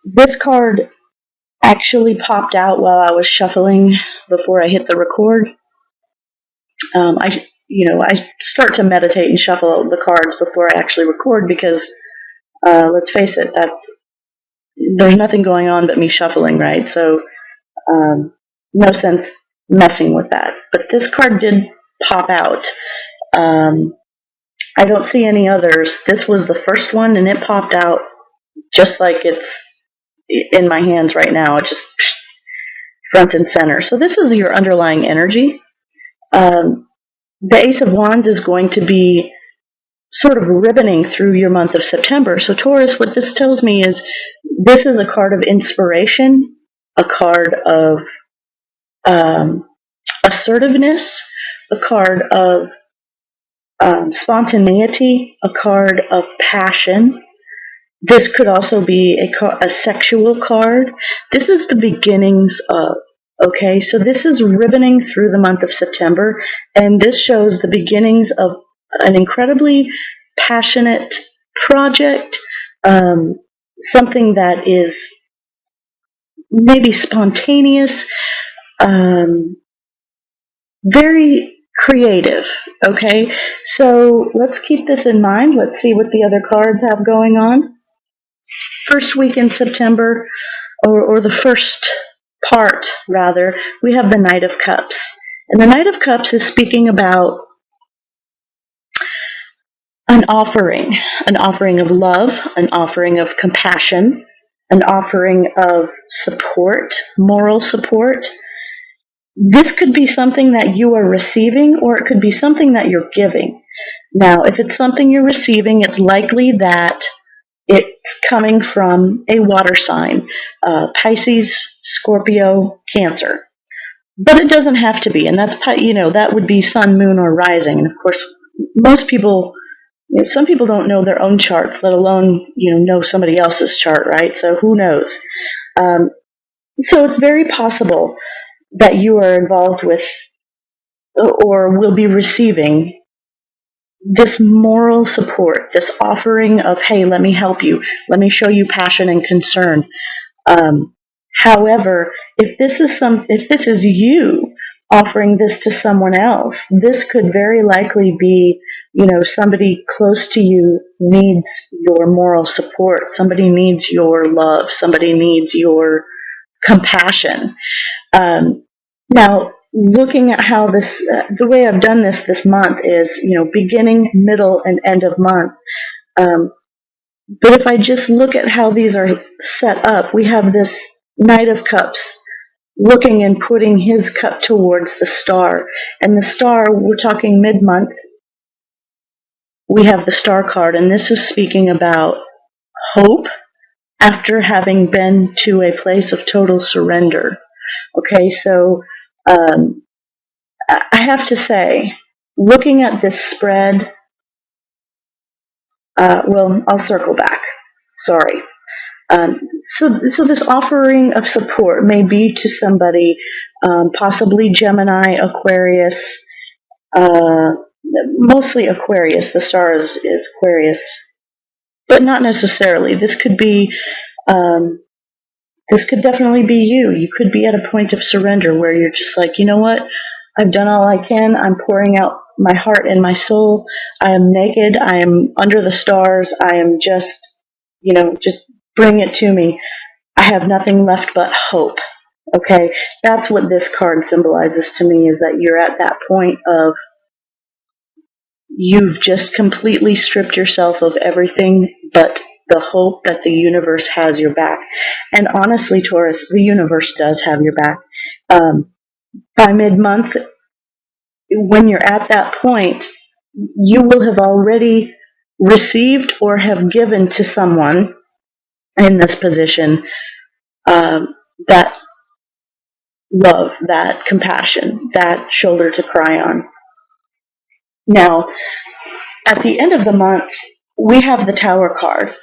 This card actually popped out while I was shuffling before I hit the record. I start to meditate and shuffle the cards before I actually record because, let's face it, there's nothing going on but me shuffling, right? So, no sense messing with that. But this card did pop out. Um, I don't see any others. This was the first one, and it popped out just like it's in my hands right now. It just front and center. So this is your underlying energy. The Ace of Wands is going to be sort of ribboning through your month of September. So Taurus, what this tells me is this is a card of inspiration, a card of assertiveness, a card of spontaneity, a card of passion. This could also be a sexual card. This is the beginnings of, okay? So this is ribboning through the month of September, and this shows the beginnings of an incredibly passionate project, something that is maybe spontaneous, very creative, okay? So let's keep this in mind. Let's see what the other cards have going on. First week in September, or the first part, rather, we have the Knight of Cups. And the Knight of Cups is speaking about an offering of love, an offering of compassion, an offering of support, moral support. This could be something that you are receiving, or it could be something that you're giving. Now, if it's something you're receiving, it's likely that it's coming from a water sign, Pisces, Scorpio, Cancer. But it doesn't have to be, and that would be sun, moon, or rising. And of course, most people, some people don't know their own charts, let alone know somebody else's chart, right? So who knows? So it's very possible that you are involved with or will be receiving this moral support, this offering of, hey, let me help you, let me show you passion and concern. However, if this is you offering this to someone else, this could very likely be, somebody close to you needs your moral support. Somebody needs your love. Somebody needs your compassion. Now, looking at how the way I've done this month is, beginning, middle, and end of month. But if I just look at how these are set up, we have this Knight of Cups looking and putting his cup towards the star. And the star, we're talking mid-month, we have the star card, and this is speaking about hope after having been to a place of total surrender. Okay, so I have to say, looking at this spread, I'll circle back. Sorry. So this offering of support may be to somebody, possibly Gemini, Aquarius, mostly Aquarius. The star is Aquarius, but not necessarily. This could definitely be you. You could be at a point of surrender where you're just like, you know what? I've done all I can. I'm pouring out my heart and my soul. I am naked. I am under the stars. I am just bring it to me. I have nothing left but hope. Okay? That's what this card symbolizes to me, is that you're at that point of you've just completely stripped yourself of everything but the hope that the universe has your back. And honestly, Taurus, the universe does have your back. By mid-month, when you're at that point, you will have already received or have given to someone in this position that love, that compassion, that shoulder to cry on. Now, at the end of the month, we have the Tower card.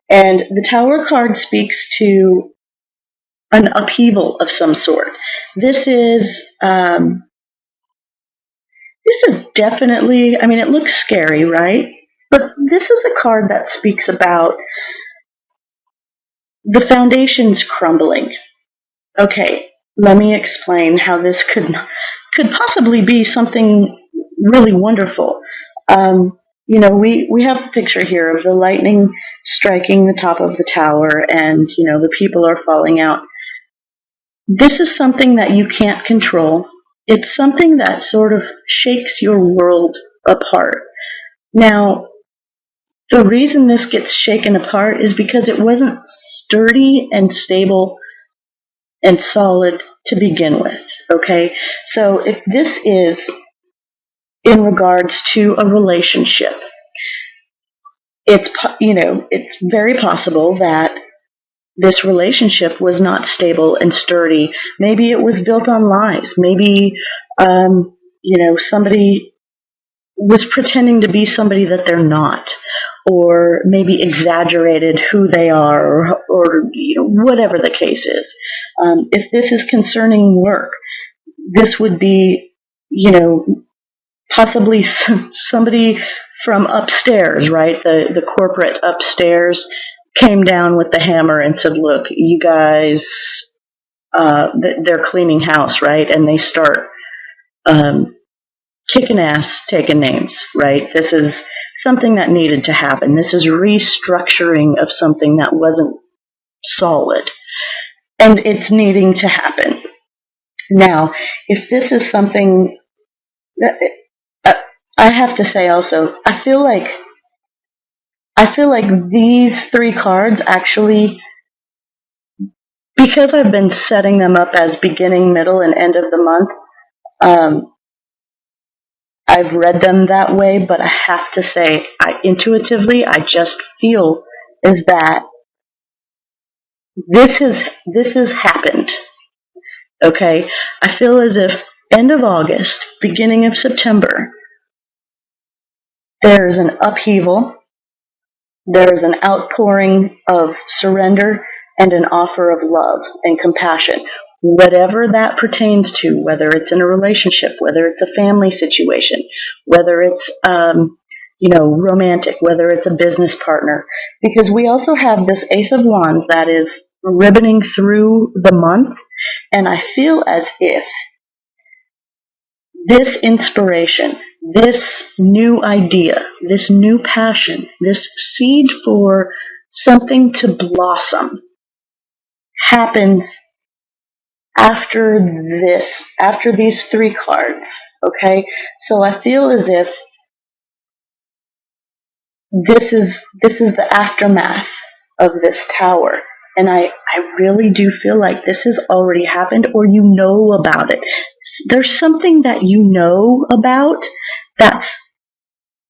And the Tower card speaks to an upheaval of some sort. This is definitely, it looks scary, right? But this is a card that speaks about the foundation's crumbling. Okay, let me explain how this could possibly be something really wonderful. We have the picture here of the lightning striking the top of the tower, and the people are falling out. This is something that you can't control. It's something that sort of shakes your world apart. Now, the reason this gets shaken apart is because it wasn't sturdy and stable and solid to begin with. Okay? So if this is in regards to a relationship, it's very possible that this relationship was not stable and sturdy. Maybe it was built on lies. Maybe somebody was pretending to be somebody that they're not, or maybe exaggerated who they are, or whatever the case is. If this is concerning work, this would be, possibly somebody from upstairs, right? The corporate upstairs came down with the hammer and said, "Look, you guys, they're cleaning house, right?" And they start kicking ass, taking names, right? This is something that needed to happen. This is restructuring of something that wasn't solid, and it's needing to happen. Now, if this is something that I have to say also, I feel like these three cards actually, because I've been setting them up as beginning, middle, and end of the month, I've read them that way, but I have to say, intuitively, I just feel is that this has happened. Okay? I feel as if end of August, beginning of September, there's an upheaval, there's an outpouring of surrender and an offer of love and compassion. Whatever that pertains to, whether it's in a relationship, whether it's a family situation, whether it's romantic, whether it's a business partner, because we also have this Ace of Wands that is ribboning through the month, and I feel as if this inspiration, this new idea, this new passion, this seed for something to blossom happens after these three cards. Okay? So I feel as if this is the aftermath of this tower. And I really do feel like this has already happened, or you know about it. There's something that you know about that's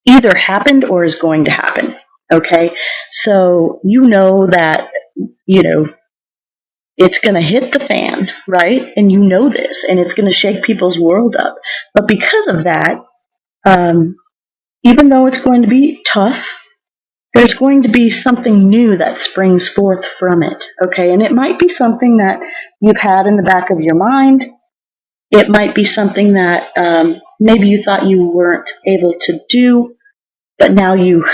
either happened or is going to happen. Okay? So you know that, it's going to hit the fan, right? And you know this, and it's going to shake people's world up. But because of that, even though it's going to be tough, there's going to be something new that springs forth from it, okay? And it might be something that you've had in the back of your mind. It might be something that maybe you thought you weren't able to do, but now you're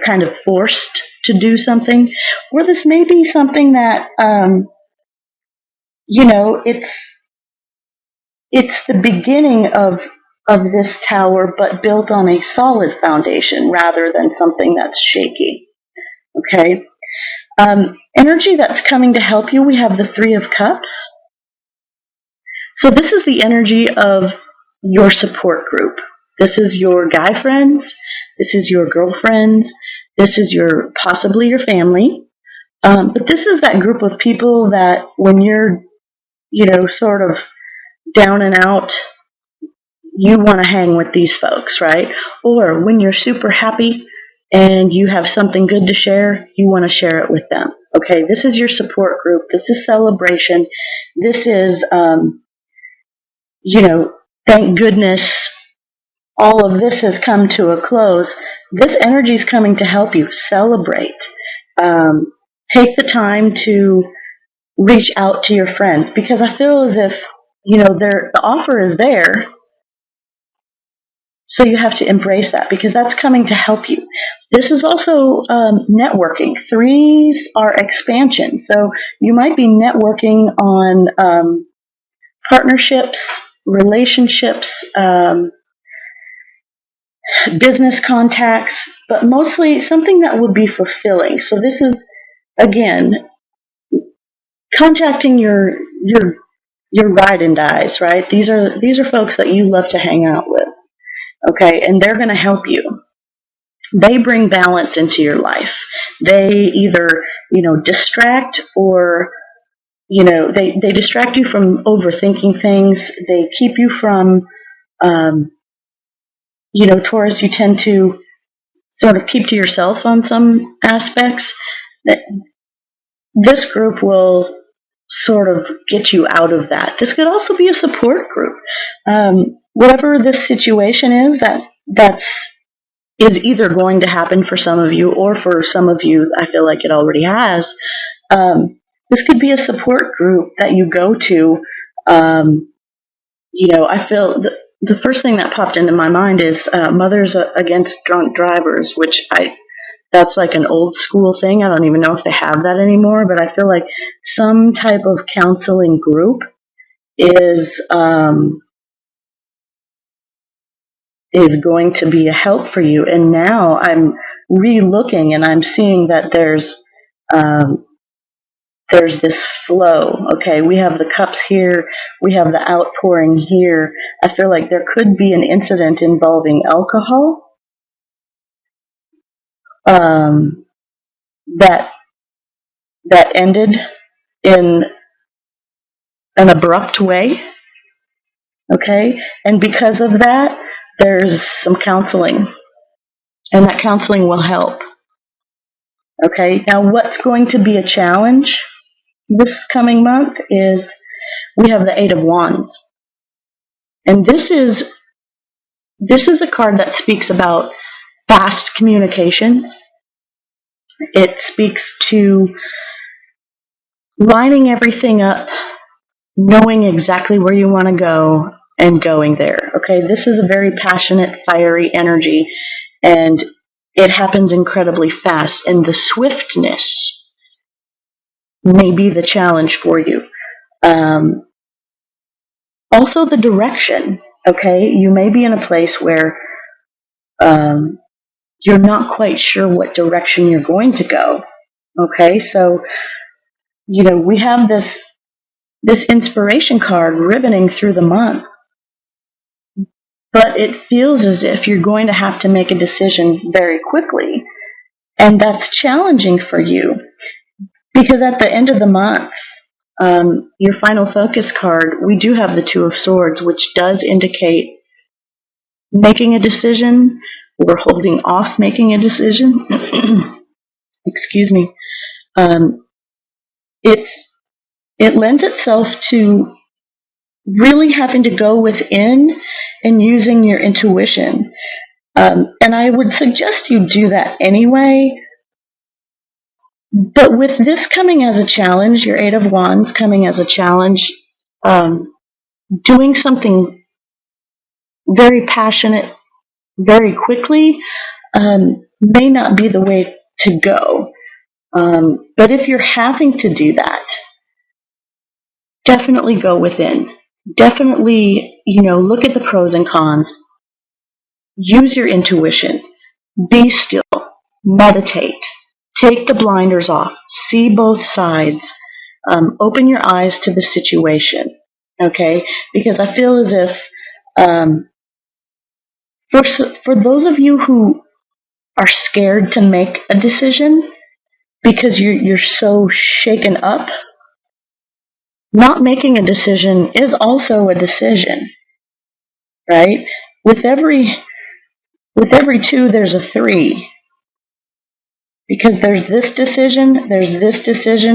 kind of forced to do something. Or this may be something that, it's the beginning of this tower, but built on a solid foundation rather than something that's shaky. Okay? Energy that's coming to help you, we have the Three of Cups. So this is the energy of your support group. This is your guy friends. This is your girlfriends. This is possibly your family. But this is that group of people that when you're, sort of down and out, you want to hang with these folks, right? Or when you're super happy and you have something good to share, you want to share it with them. Okay, this is your support group. This is celebration. This is, thank goodness all of this has come to a close. This energy is coming to help you celebrate. Take the time to reach out to your friends, because I feel as if, the offer is there. So you have to embrace that because that's coming to help you. This is also networking. Threes are expansion. So you might be networking on partnerships, relationships, business contacts, but mostly something that would be fulfilling. So this is, again, contacting your ride and dies, right? These are folks that you love to hang out with, okay, and they're going to help you. They bring balance into your life. They either distract or they distract you from overthinking things. They keep you from Taurus. You tend to sort of keep to yourself on some aspects. That this group will sort of get you out of that. This could also be a support group. Whatever this situation is, that is either going to happen for some of you, or for some of you, I feel like it already has. This could be a support group that you go to. I feel the first thing that popped into my mind is Mothers Against Drunk Drivers, which that's like an old school thing. I don't even know if they have that anymore, but I feel like some type of counseling group is going to be a help for you. And now I'm re-looking and I'm seeing that there's this flow. Okay, we have the cups here, we have the outpouring here. I feel like there could be an incident involving alcohol that ended in an abrupt way. Okay, and because of that, there's some counseling, and that counseling will help. Okay, now what's going to be a challenge this coming month is we have the Eight of Wands. And this is a card that speaks about fast communications. It speaks to lining everything up, knowing exactly where you want to go, and going there. Okay, this is a very passionate, fiery energy, and it happens incredibly fast. And the swiftness may be the challenge for you. Also, the direction. Okay, you may be in a place where you're not quite sure what direction you're going to go. Okay, so we have this inspiration card ribboning through the month, but it feels as if you're going to have to make a decision very quickly, and that's challenging for you because at the end of the month, your final focus card, we do have the Two of Swords, which does indicate making a decision or holding off making a decision. Excuse me. It lends itself to really having to go within and using your intuition. And I would suggest you do that anyway. But with this coming as a challenge, your Eight of Wands coming as a challenge, doing something very passionate very quickly may not be the way to go. But if you're having to do that, definitely go within. Definitely, look at the pros and cons. Use your intuition. Be still. Meditate. Take the blinders off. See both sides. Open your eyes to the situation. Okay? Because I feel as if for those of you who are scared to make a decision because you're so shaken up, not making a decision is also a decision, right? With every two, there's a three. Because there's this decision,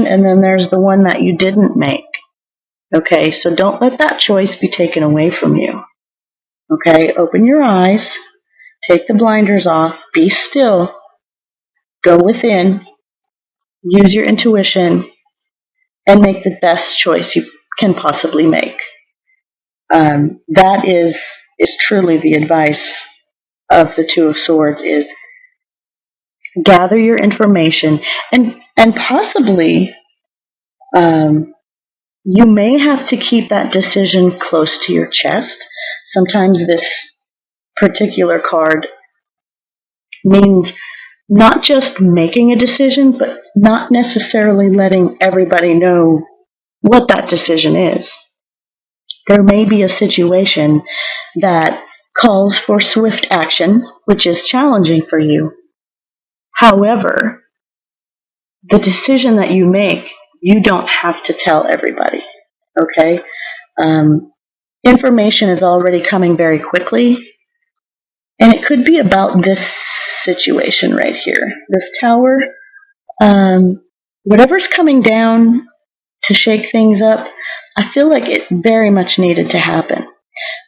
and then there's the one that you didn't make. Okay, so don't let that choice be taken away from you. Okay, open your eyes, take the blinders off, be still, go within, use your intuition, and make the best choice you can possibly make. That is truly the advice of the Two of Swords is gather your information, and possibly you may have to keep that decision close to your chest. Sometimes this particular card means not just making a decision, but not necessarily letting everybody know what that decision is. There may be a situation that calls for swift action, which is challenging for you. However, the decision that you make, you don't have to tell everybody, okay? Information is already coming very quickly, and it could be about this situation right here. This tower, whatever's coming down to shake things up, I feel like it very much needed to happen.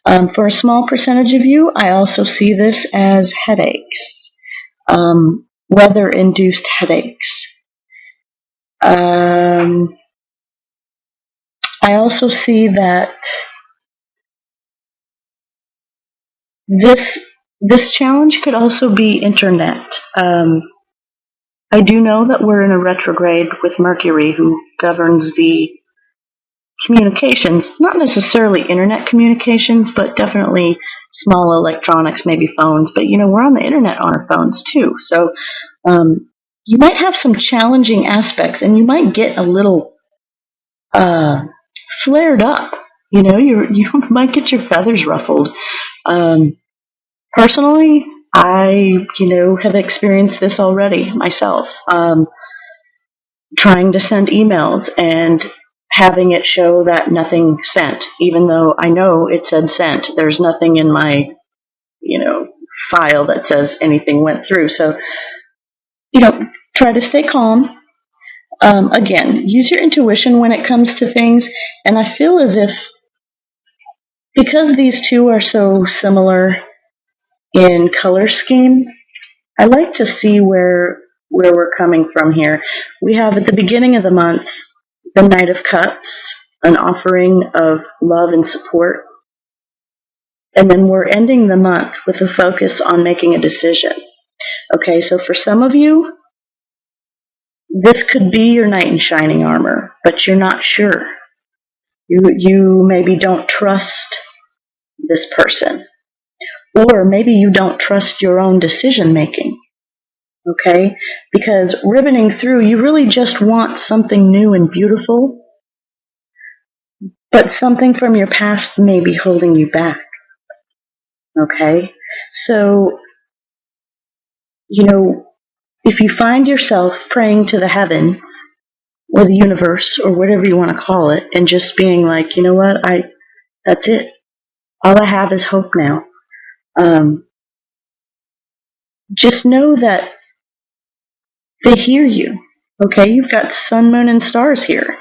For a small percentage of you, I also see this as headaches, weather-induced headaches. I also see that this challenge could also be internet. I do know that we're in a retrograde with Mercury, who governs the communications, not necessarily internet communications, but definitely small electronics, maybe phones. But, we're on the internet on our phones, too. So you might have some challenging aspects, and you might get a little flared up. You might get your feathers ruffled. Personally, I, have experienced this already myself. Trying to send emails and having it show that nothing sent, even though I know it said sent. There's nothing in my, file that says anything went through. So, try to stay calm. Again, use your intuition when it comes to things. And I feel as if, because these two are so similar in color scheme, I like to see where we're coming from here. We have at the beginning of the month the Knight of Cups, an offering of love and support. And then we're ending the month with a focus on making a decision. Okay, so for some of you, this could be your knight in shining armor, but you're not sure. You maybe don't trust this person. Or maybe you don't trust your own decision making. Okay? Because ribboning through, you really just want something new and beautiful, but something from your past may be holding you back. Okay? So, if you find yourself praying to the heavens, or the universe, or whatever you want to call it, and just being like, you know what, that's it. All I have is hope now. Just know that they hear you. Okay, you've got sun, moon, and stars here.